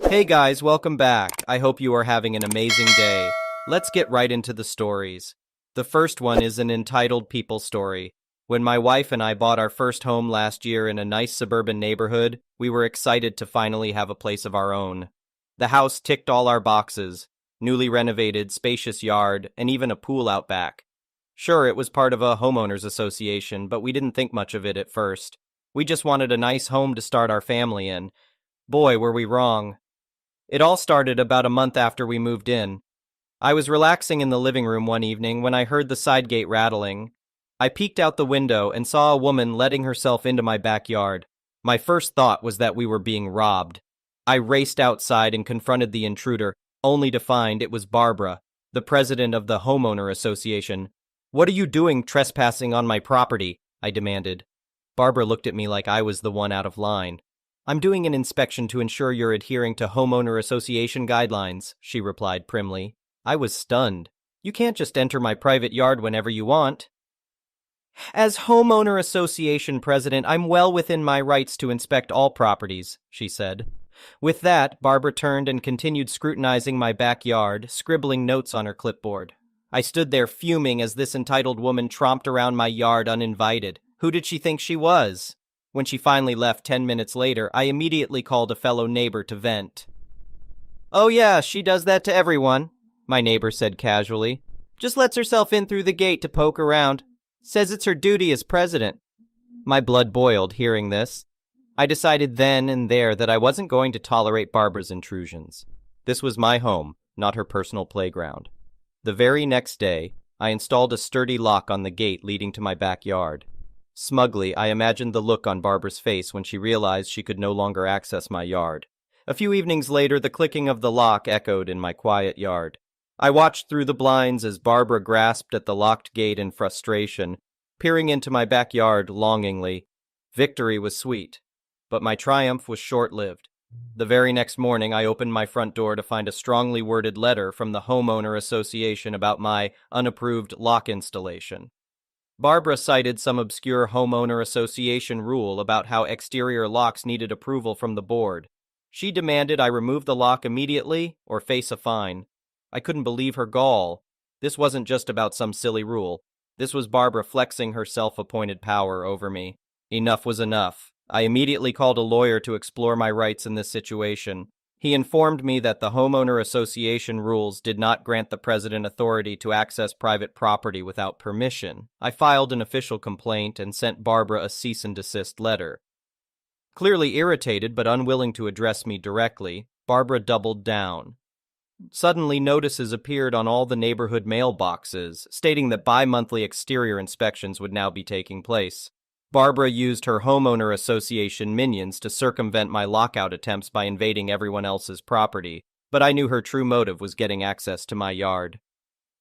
Hey guys, welcome back. I hope you are having an amazing day. Let's get right into the stories. The first one is an entitled people story. When my wife and I bought our first home last year in a nice suburban neighborhood, we were excited to finally have a place of our own. The house ticked all our boxes: newly renovated, spacious yard, and even a pool out back. Sure, it was part of a homeowners association, but we didn't think much of it at first. We just wanted a nice home to start our family in. Boy, were we wrong. It all started about a month after we moved in. I was relaxing in the living room one evening when I heard the side gate rattling. I peeked out the window and saw a woman letting herself into my backyard. My first thought was that we were being robbed. I raced outside and confronted the intruder, only to find it was Barbara, the president of the homeowner association. "What are you doing trespassing on my property?" I demanded. Barbara looked at me like I was the one out of line. "I'm doing an inspection to ensure you're adhering to homeowner association guidelines," she replied primly. I was stunned. "You can't just enter my private yard whenever you want." "As homeowner association president, I'm well within my rights to inspect all properties," she said. With that, Barbara turned and continued scrutinizing my backyard, scribbling notes on her clipboard. I stood there fuming as this entitled woman tromped around my yard uninvited. Who did she think she was? When she finally left 10 minutes later, I immediately called a fellow neighbor to vent. "Oh yeah, she does that to everyone," my neighbor said casually. "Just lets herself in through the gate to poke around. Says it's her duty as president." My blood boiled hearing this. I decided then and there that I wasn't going to tolerate Barbara's intrusions. This was my home, not her personal playground. The very next day, I installed a sturdy lock on the gate leading to my backyard. Smugly, I imagined the look on Barbara's face when she realized she could no longer access my yard. A few evenings later, the clicking of the lock echoed in my quiet yard. I watched through the blinds as Barbara grasped at the locked gate in frustration, peering into my backyard longingly. Victory was sweet, but my triumph was short-lived. The very next morning, I opened my front door to find a strongly worded letter from the homeowner association about my unapproved lock installation. Barbara cited some obscure homeowner association rule about how exterior locks needed approval from the board. She demanded I remove the lock immediately or face a fine. I couldn't believe her gall. This wasn't just about some silly rule. This was Barbara flexing her self-appointed power over me. Enough was enough. I immediately called a lawyer to explore my rights in this situation. He informed me that the homeowner association rules did not grant the president authority to access private property without permission. I filed an official complaint and sent Barbara a cease and desist letter. Clearly irritated but unwilling to address me directly, Barbara doubled down. Suddenly, notices appeared on all the neighborhood mailboxes, stating that bi-monthly exterior inspections would now be taking place. Barbara used her homeowner association minions to circumvent my lockout attempts by invading everyone else's property, but I knew her true motive was getting access to my yard.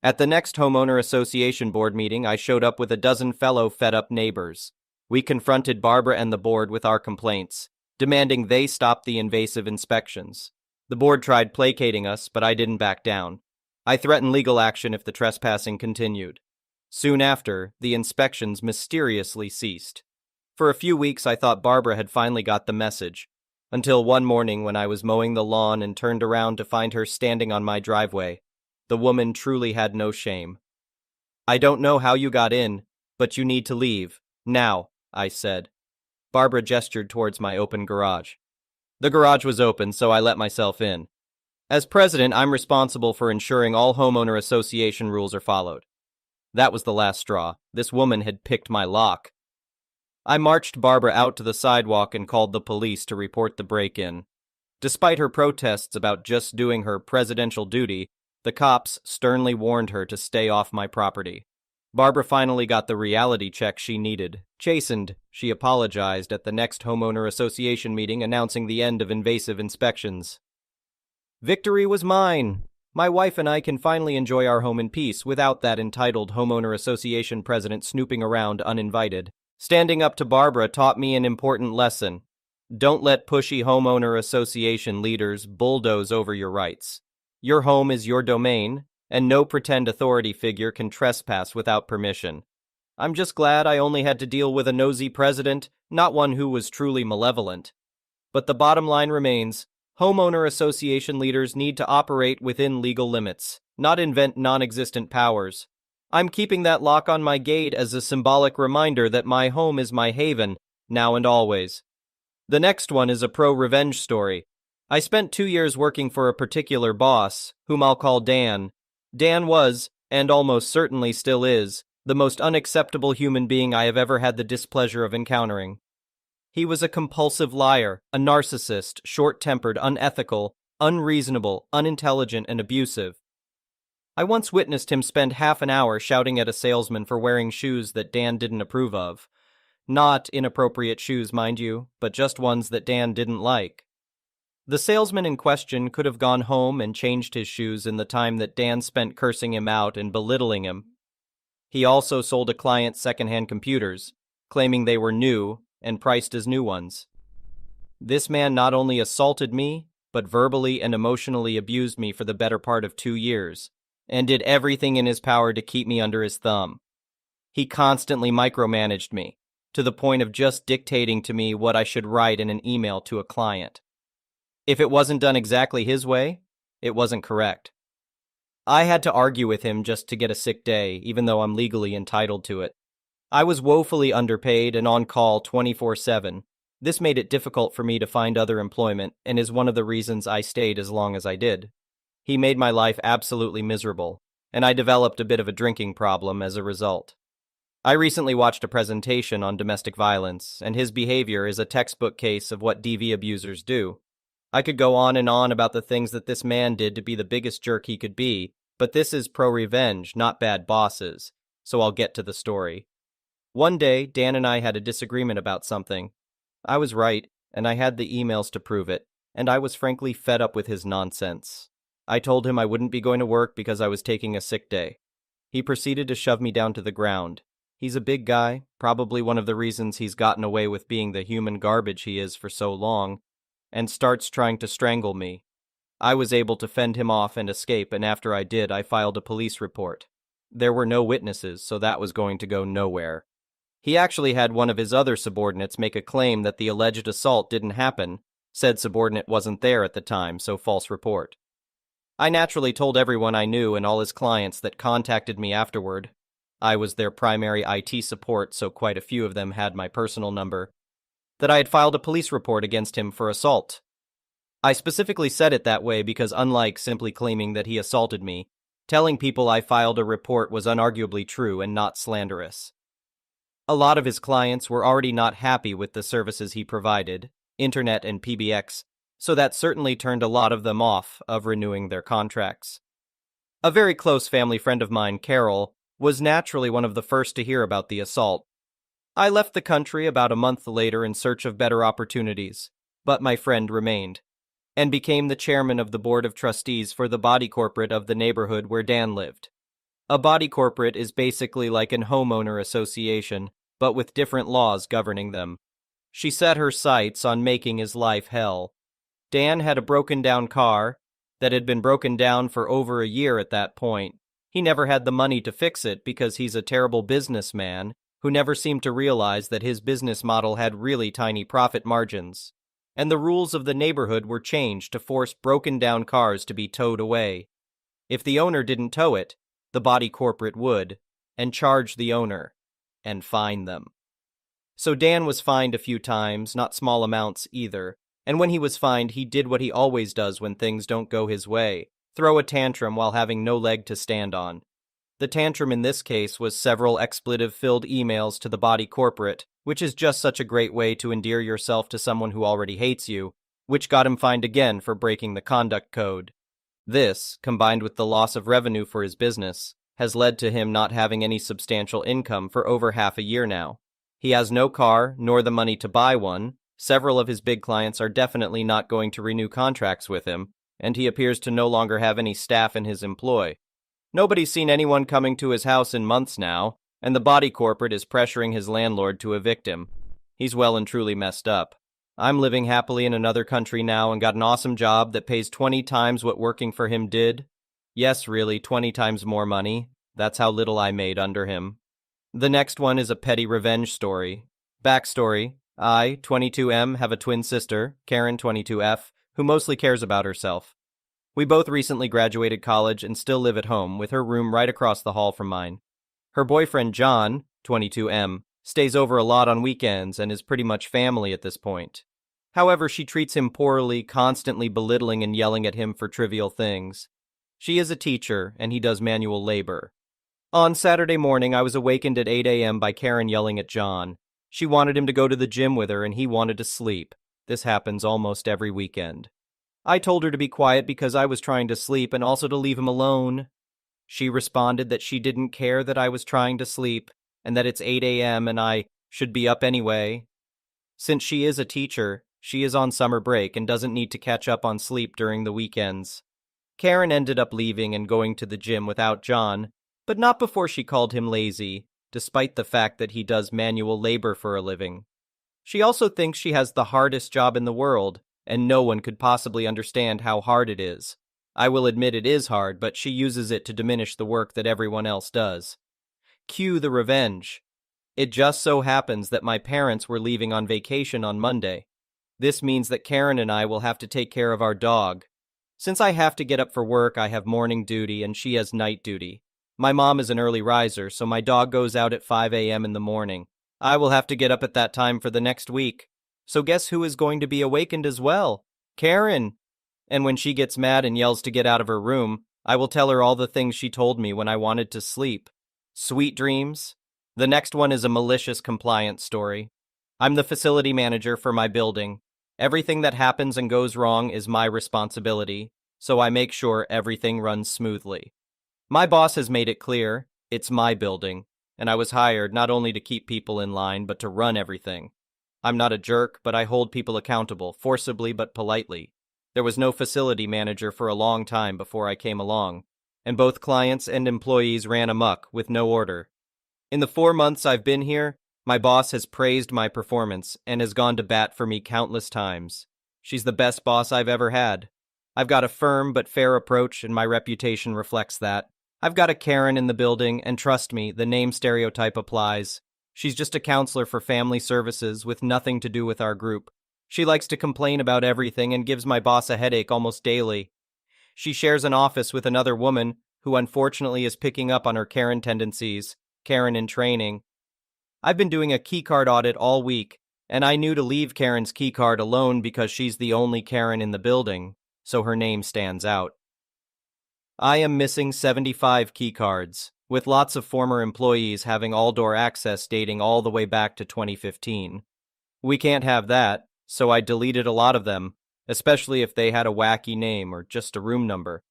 At the next homeowner association board meeting, I showed up with a dozen fellow fed-up neighbors. We confronted Barbara and the board with our complaints, demanding they stop the invasive inspections. The board tried placating us, but I didn't back down. I threatened legal action if the trespassing continued. Soon after, the inspections mysteriously ceased. For a few weeks, I thought Barbara had finally got the message, until one morning when I was mowing the lawn and turned around to find her standing on my driveway. The woman truly had no shame. "I don't know how you got in, but you need to leave. Now," I said. Barbara gestured towards my open garage. The garage was open, so I let myself in. As president, I'm responsible for ensuring all homeowner association rules are followed. That was the last straw. This woman had picked my lock. I marched Barbara out to the sidewalk and called the police to report the break-in. Despite her protests about just doing her presidential duty, the cops sternly warned her to stay off my property. Barbara finally got the reality check she needed. Chastened, she apologized at the next homeowner association meeting, announcing the end of invasive inspections. Victory was mine. My wife and I can finally enjoy our home in peace without that entitled homeowner association president snooping around uninvited. Standing up to Barbara taught me an important lesson. Don't let pushy homeowner association leaders bulldoze over your rights. Your home is your domain, and no pretend authority figure can trespass without permission. I'm just glad I only had to deal with a nosy president, not one who was truly malevolent. But the bottom line remains, Homeowner association leaders need to operate within legal limits, not invent non-existent powers. I'm keeping that lock on my gate as a symbolic reminder that my home is my haven, now and always. The next one is a pro-revenge story. I spent 2 years working for a particular boss, whom I'll call Dan. Dan was, and almost certainly still is, the most unacceptable human being I have ever had the displeasure of encountering. He was a compulsive liar, a narcissist, short-tempered, unethical, unreasonable, unintelligent, and abusive. I once witnessed him spend half an hour shouting at a salesman for wearing shoes that Dan didn't approve of. Not inappropriate shoes, mind you, but just ones that Dan didn't like. The salesman in question could have gone home and changed his shoes in the time that Dan spent cursing him out and belittling him. He also sold a client secondhand computers, claiming they were new and priced as new ones. This man not only assaulted me, but verbally and emotionally abused me for the better part of 2 years, and did everything in his power to keep me under his thumb. He constantly micromanaged me, to the point of just dictating to me what I should write in an email to a client. If it wasn't done exactly his way, it wasn't correct. I had to argue with him just to get a sick day, even though I'm legally entitled to it. I was woefully underpaid and on call 24/7. This made it difficult for me to find other employment and is one of the reasons I stayed as long as I did. He made my life absolutely miserable, and I developed a bit of a drinking problem as a result. I recently watched a presentation on domestic violence, and his behavior is a textbook case of what DV abusers do. I could go on and on about the things that this man did to be the biggest jerk he could be, but this is pro-revenge, not bad bosses, so I'll get to the story. One day, Dan and I had a disagreement about something. I was right, and I had the emails to prove it, and I was frankly fed up with his nonsense. I told him I wouldn't be going to work because I was taking a sick day. He proceeded to shove me down to the ground. He's a big guy, probably one of the reasons he's gotten away with being the human garbage he is for so long, and starts trying to strangle me. I was able to fend him off and escape, and after I did, I filed a police report. There were no witnesses, so that was going to go nowhere. He actually had one of his other subordinates make a claim that the alleged assault didn't happen. Said subordinate wasn't there at the time, so false report. I naturally told everyone I knew and all his clients that contacted me afterward. I was their primary IT support, so quite a few of them had my personal number, that I had filed a police report against him for assault. I specifically said it that way because unlike simply claiming that he assaulted me, telling people I filed a report was unarguably true and not slanderous. A lot of his clients were already not happy with the services he provided, internet and PBX, so that certainly turned a lot of them off of renewing their contracts. A very close family friend of mine, Carol, was naturally one of the first to hear about the assault. I left the country about a month later in search of better opportunities, but my friend remained, and became the chairman of the board of trustees for the body corporate of the neighborhood where Dan lived. A body corporate is basically like an homeowner association, but with different laws governing them. She set her sights on making his life hell. Dan had a broken-down car that had been broken down for over a year at that point. He never had the money to fix it because he's a terrible businessman who never seemed to realize that his business model had really tiny profit margins, and the rules of the neighborhood were changed to force broken-down cars to be towed away. If the owner didn't tow it, the body corporate would, and charge the owner, and fine them. So Dan was fined a few times, not small amounts either, and when he was fined, he did what he always does when things don't go his way, throw a tantrum while having no leg to stand on. The tantrum in this case was several expletive-filled emails to the body corporate, which is just such a great way to endear yourself to someone who already hates you, which got him fined again for breaking the conduct code. This, combined with the loss of revenue for his business, has led to him not having any substantial income for over half a year now. He has no car, nor the money to buy one. Several of his big clients are definitely not going to renew contracts with him, and he appears to no longer have any staff in his employ. Nobody's seen anyone coming to his house in months now, and the body corporate is pressuring his landlord to evict him. He's well and truly messed up. I'm living happily in another country now and got an awesome job that pays 20 times what working for him did. Yes, really, 20 times more money. That's how little I made under him. The next one is a petty revenge story. Backstory: I, 22M, have a twin sister, Karen, 22F, who mostly cares about herself. We both recently graduated college and still live at home, with her room right across the hall from mine. Her boyfriend, John, 22M, stays over a lot on weekends and is pretty much family at this point. However, she treats him poorly, constantly belittling and yelling at him for trivial things. She is a teacher, and he does manual labor. On Saturday morning, I was awakened at 8 a.m. by Karen yelling at John. She wanted him to go to the gym with her, and he wanted to sleep. This happens almost every weekend. I told her to be quiet because I was trying to sleep and also to leave him alone. She responded that she didn't care that I was trying to sleep and that it's 8 a.m. and I should be up anyway. Since she is a teacher, she is on summer break and doesn't need to catch up on sleep during the weekends. Karen ended up leaving and going to the gym without John, but not before she called him lazy, despite the fact that he does manual labor for a living. She also thinks she has the hardest job in the world, and no one could possibly understand how hard it is. I will admit it is hard, but she uses it to diminish the work that everyone else does. Cue the revenge. It just so happens that my parents were leaving on vacation on Monday. This means that Karen and I will have to take care of our dog. Since I have to get up for work, I have morning duty and she has night duty. My mom is an early riser, so my dog goes out at 5 a.m. in the morning. I will have to get up at that time for the next week. So guess who is going to be awakened as well? Karen! And when she gets mad and yells to get out of her room, I will tell her all the things she told me when I wanted to sleep. Sweet dreams. The next one is a malicious compliance story. I'm the facility manager for my building. Everything that happens and goes wrong is my responsibility, so I make sure everything runs smoothly. My boss has made it clear, it's my building, and I was hired not only to keep people in line, but to run everything. I'm not a jerk, but I hold people accountable, forcibly but politely. There was no facility manager for a long time before I came along, and both clients and employees ran amok with no order. In the 4 months I've been here, my boss has praised my performance and has gone to bat for me countless times. She's the best boss I've ever had. I've got a firm but fair approach, and my reputation reflects that. I've got a Karen in the building, and trust me, the name stereotype applies. She's just a counselor for family services with nothing to do with our group. She likes to complain about everything and gives my boss a headache almost daily. She shares an office with another woman who unfortunately is picking up on her Karen tendencies, Karen in training. I've been doing a keycard audit all week, and I knew to leave Karen's keycard alone because she's the only Karen in the building, so her name stands out. I am missing 75 keycards, with lots of former employees having all-door access dating all the way back to 2015. We can't have that, so I deleted a lot of them, especially if they had a wacky name or just a room number.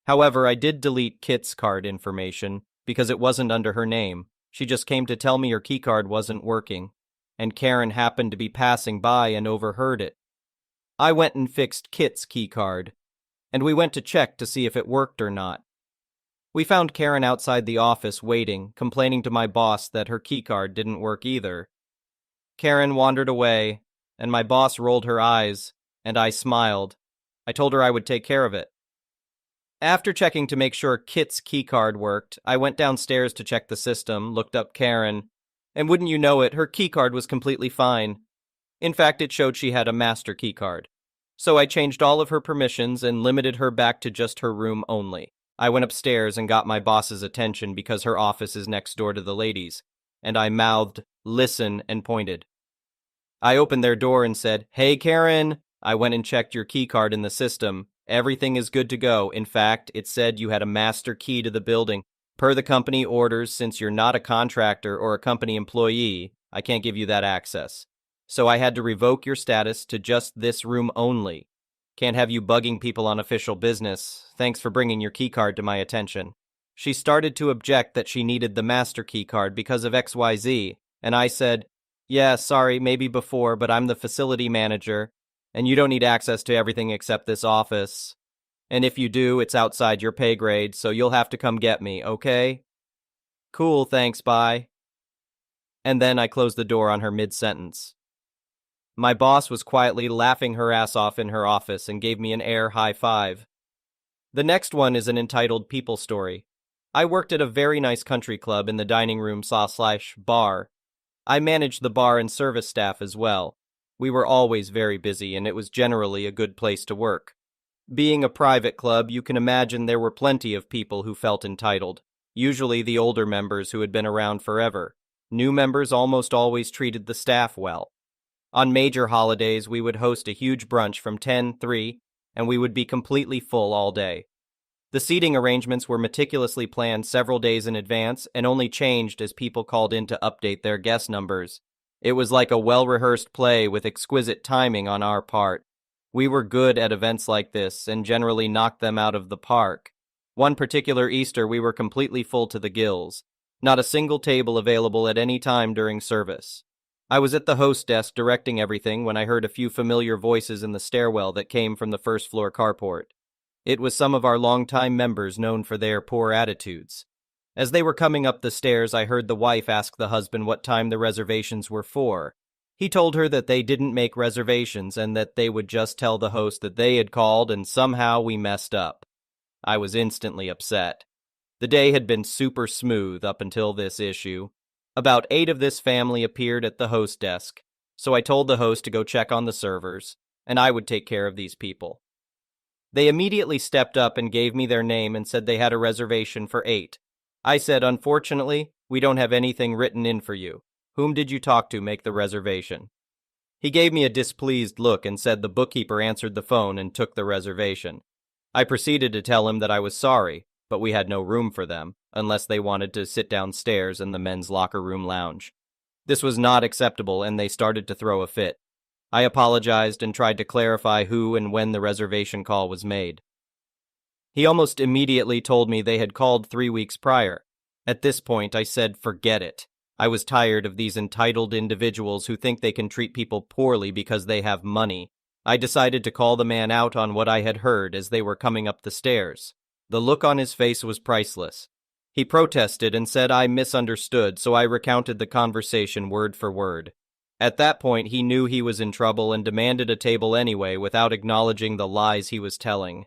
However, I did delete Kit's card information because it wasn't under her name. She just came to tell me her keycard wasn't working, and Karen happened to be passing by and overheard it. I went and fixed Kit's keycard, and we went to check to see if it worked or not. We found Karen outside the office waiting, complaining to my boss that her keycard didn't work either. Karen wandered away, and my boss rolled her eyes, and I smiled. I told her I would take care of it. After checking to make sure Kit's keycard worked, I went downstairs to check the system, looked up Karen, and wouldn't you know it, her keycard was completely fine. In fact, it showed she had a master keycard. So I changed all of her permissions and limited her back to just her room only. I went upstairs and got my boss's attention because her office is next door to the ladies, and I mouthed, "Listen," and pointed. I opened their door and said, "Hey, Karen, I went and checked your keycard in the system. Everything is good to go. In fact, it said you had a master key to the building. Per the company orders, since you're not a contractor or a company employee, I can't give you that access. So I had to revoke your status to just this room only. Can't have you bugging people on official business. Thanks for bringing your keycard to my attention." She started to object that she needed the master keycard because of XYZ, and I said, "Yeah, sorry, maybe before, but I'm the facility manager, and you don't need access to everything except this office. And if you do, it's outside your pay grade, so you'll have to come get me, okay?" "Cool, thanks, bye." And then I closed the door on her mid-sentence. My boss was quietly laughing her ass off in her office and gave me an air high five. The next one is an entitled people story. I worked at a very nice country club in the dining room /bar. I managed the bar and service staff as well. We were always very busy, and it was generally a good place to work. Being a private club, you can imagine there were plenty of people who felt entitled, usually the older members who had been around forever. New members almost always treated the staff well. On major holidays, we would host a huge brunch from 10-3, and we would be completely full all day. The seating arrangements were meticulously planned several days in advance and only changed as people called in to update their guest numbers. It was like a well-rehearsed play with exquisite timing on our part. We were good at events like this and generally knocked them out of the park. One particular Easter, we were completely full to the gills. Not a single table available at any time during service. I was at the host desk directing everything when I heard a few familiar voices in the stairwell that came from the first-floor carport. It was some of our longtime members known for their poor attitudes. As they were coming up the stairs, I heard the wife ask the husband what time the reservations were for. He told her that they didn't make reservations and that they would just tell the host that they had called, and somehow we messed up. I was instantly upset. The day had been super smooth up until this issue. About 8 of this family appeared at the host desk, so I told the host to go check on the servers, and I would take care of these people. They immediately stepped up and gave me their name and said they had a reservation for 8. I said, "Unfortunately, we don't have anything written in for you. Whom did you talk to make the reservation?" He gave me a displeased look and said the bookkeeper answered the phone and took the reservation. I proceeded to tell him that I was sorry, but we had no room for them, unless they wanted to sit downstairs in the men's locker room lounge. This was not acceptable, and they started to throw a fit. I apologized and tried to clarify who and when the reservation call was made. He almost immediately told me they had called 3 weeks prior. At this point, I said, forget it. I was tired of these entitled individuals who think they can treat people poorly because they have money. I decided to call the man out on what I had heard as they were coming up the stairs. The look on his face was priceless. He protested and said I misunderstood, so I recounted the conversation word for word. At that point, he knew he was in trouble and demanded a table anyway without acknowledging the lies he was telling.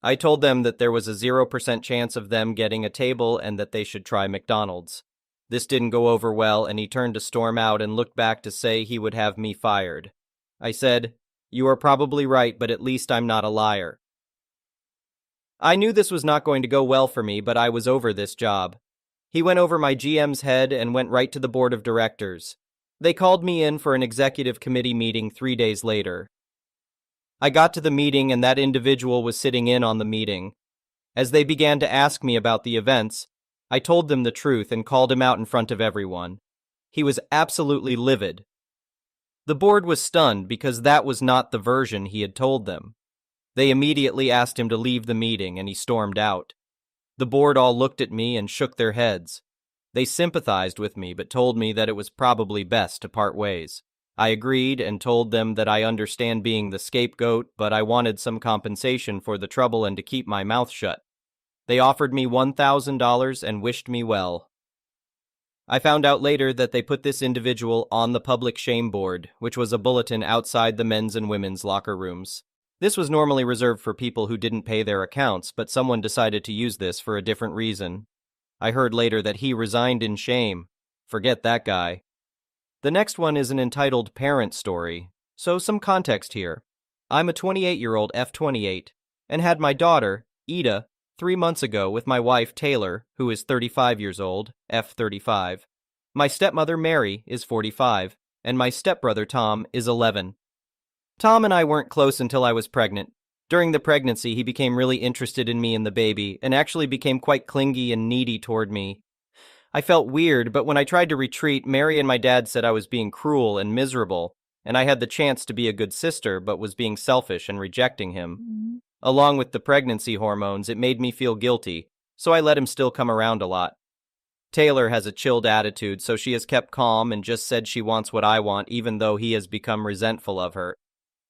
I told them that there was a 0% chance of them getting a table and that they should try McDonald's. This didn't go over well, and he turned to storm out and looked back to say he would have me fired. I said, "You are probably right, but at least I'm not a liar." I knew this was not going to go well for me, but I was over this job. He went over my GM's head and went right to the board of directors. They called me in for an executive committee meeting 3 days later. I got to the meeting and that individual was sitting in on the meeting. As they began to ask me about the events, I told them the truth and called him out in front of everyone. He was absolutely livid. The board was stunned because that was not the version he had told them. They immediately asked him to leave the meeting and he stormed out. The board all looked at me and shook their heads. They sympathized with me but told me that it was probably best to part ways. I agreed and told them that I understand being the scapegoat, but I wanted some compensation for the trouble and to keep my mouth shut. They offered me $1,000 and wished me well. I found out later that they put this individual on the public shame board, which was a bulletin outside the men's and women's locker rooms. This was normally reserved for people who didn't pay their accounts, but someone decided to use this for a different reason. I heard later that he resigned in shame. Forget that guy. The next one is an entitled parent story, so some context here. I'm a 28-year-old F28 and had my daughter, Ida, 3 months ago with my wife, Taylor, who is 35 years old, F35. My stepmother, Mary, is 45, and my stepbrother, Tom, is 11. Tom and I weren't close until I was pregnant. During the pregnancy, he became really interested in me and the baby, and actually became quite clingy and needy toward me. I felt weird, but when I tried to retreat, Mary and my dad said I was being cruel and miserable, and I had the chance to be a good sister, but was being selfish and rejecting him. Along with the pregnancy hormones, it made me feel guilty, so I let him still come around a lot. Taylor has a chilled attitude, so she has kept calm and just said she wants what I want, even though he has become resentful of her.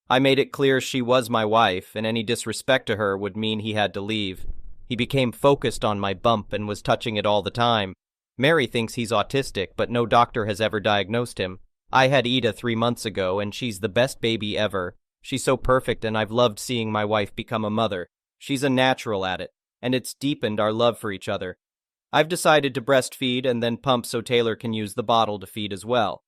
I made it clear she was my wife, and any disrespect to her would mean he had to leave. He became focused on my bump and was touching it all the time. Mary thinks he's autistic, but no doctor has ever diagnosed him. I had Ida 3 months ago, and she's the best baby ever. She's so perfect, and I've loved seeing my wife become a mother. She's a natural at it, and it's deepened our love for each other. I've decided to breastfeed and then pump so Taylor can use the bottle to feed as well.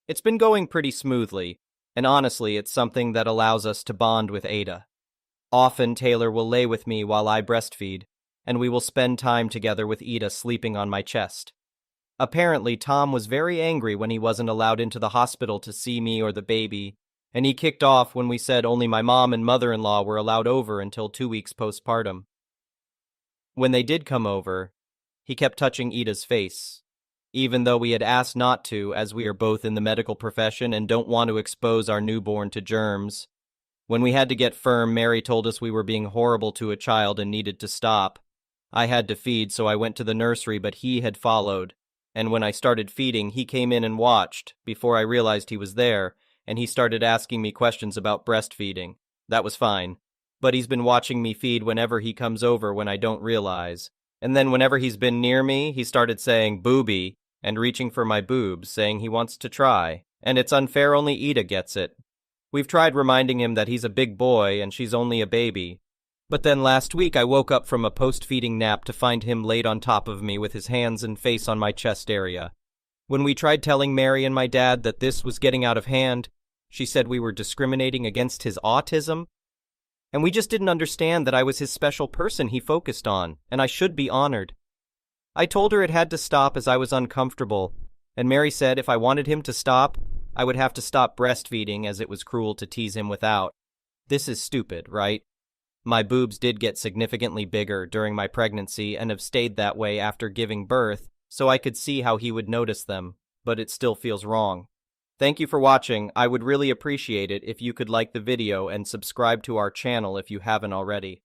It's been going pretty smoothly, And honestly, it's something that allows us to bond with Ada. Often, Taylor will lay with me while I breastfeed, and we will spend time together with Ida sleeping on my chest. Apparently, Tom was very angry when he wasn't allowed into the hospital to see me or the baby, and he kicked off when we said only my mom and mother-in-law were allowed over until 2 weeks postpartum. When they did come over, he kept touching Ida's face, even though we had asked not to, as we are both in the medical profession and don't want to expose our newborn to germs. When we had to get firm, Mary told us we were being horrible to a child and needed to stop. I had to feed, so I went to the nursery, but he had followed. And when I started feeding, he came in and watched, before I realized he was there, and he started asking me questions about breastfeeding. That was fine. But he's been watching me feed whenever he comes over when I don't realize. And then whenever he's been near me, he started saying, "Booby," and reaching for my boobs, saying he wants to try. And it's unfair, only Ida gets it. We've tried reminding him that he's a big boy and she's only a baby. But then last week I woke up from a post-feeding nap to find him laid on top of me with his hands and face on my chest area. When we tried telling Mary and my dad that this was getting out of hand, she said we were discriminating against his autism. And we just didn't understand that I was his special person he focused on, and I should be honored. I told her it had to stop as I was uncomfortable, and Mary said if I wanted him to stop, I would have to stop breastfeeding as it was cruel to tease him without. This is stupid, right? My boobs did get significantly bigger during my pregnancy and have stayed that way after giving birth, so I could see how he would notice them, but it still feels wrong. Thank you for watching. I would really appreciate it if you could like the video and subscribe to our channel if you haven't already.